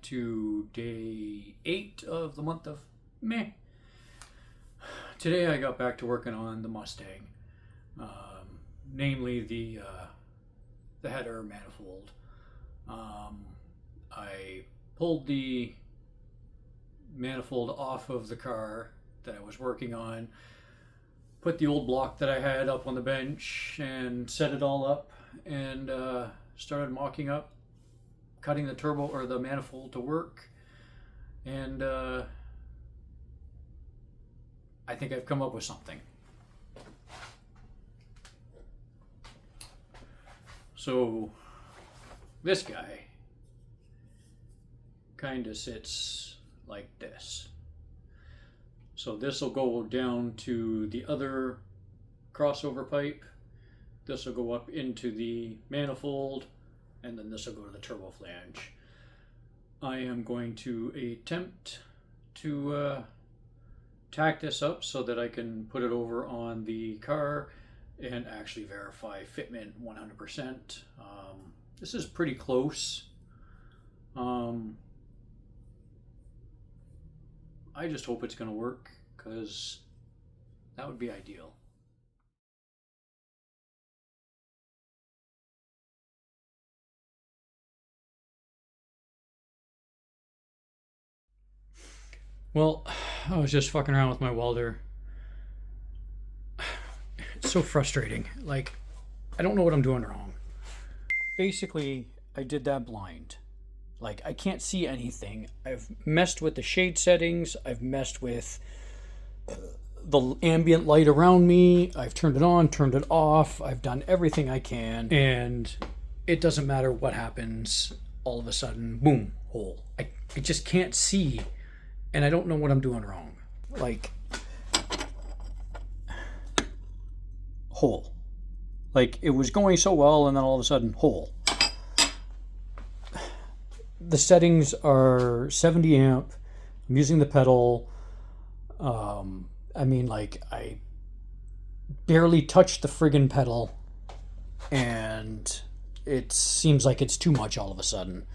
to day 8 of the month of May. Today I got back to working on the Mustang, namely the header manifold. I pulled the manifold off of the car that I was working on, put the old block that I had up on the bench and set it all up, and started mocking up, cutting the turbo or the manifold to work, and I think I've come up with something. So this guy kind of sits like this. So this will go down to the other crossover pipe. This will go up into the manifold, and then this will go to the turbo flange. I am going to attempt to tack this up so that I can put it over on the car and actually verify fitment 100%. This is pretty close. I just hope it's going to work, because that would be ideal. Well, I was just fucking around with my welder. It's so frustrating. Like, I don't know what I'm doing wrong. Basically, I did that blind. Like, I can't see anything. I've messed with the shade settings. I've messed with the ambient light around me. I've turned it on, turned it off. I've done everything I can. And it doesn't matter what happens. All of a sudden, boom, hole. I just can't see. And I don't know what I'm doing wrong. Like, hole. Like, it was going so well, and then all of a sudden, hole. The settings are 70 amp. I'm using the pedal. I mean, like, I barely touched the friggin' pedal, and it seems like it's too much all of a sudden.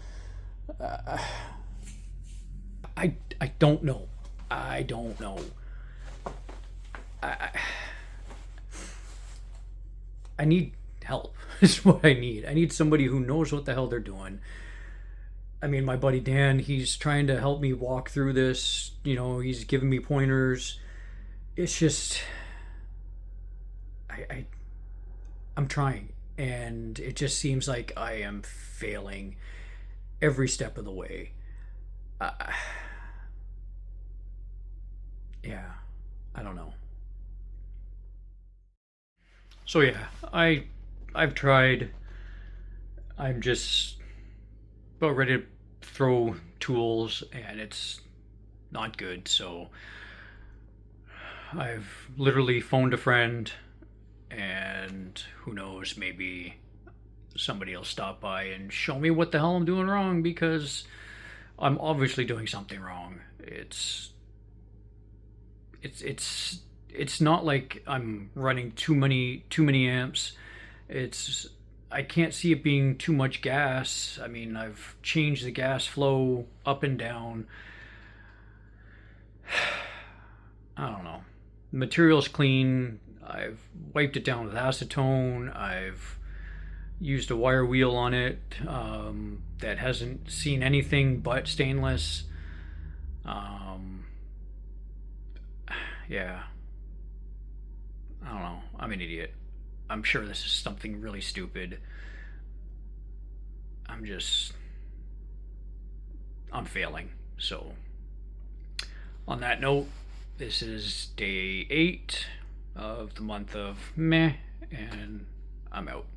I don't know. I don't know. I need help. Is what I need. I need somebody who knows what the hell they're doing. I mean, my buddy Dan, he's trying to help me walk through this. You know, he's giving me pointers. It's just, I'm trying, and it just seems like I am failing every step of the way. Yeah, I don't know. So yeah, I've tried. I'm just about ready to throw tools, and it's not good. So I've literally phoned a friend, and who knows, maybe somebody will stop by and show me what the hell I'm doing wrong, because I'm obviously doing something wrong. It's not like I'm running too many amps. I can't see it being too much gas. I mean, I've changed the gas flow up and down. I don't know. The material's clean. I've wiped it down with acetone. I've used a wire wheel on it that hasn't seen anything but stainless. Yeah. I don't know. I'm an idiot. I'm sure this is something really stupid. I'm failing. So, on that note, this is day 8 of the month of May, and I'm out.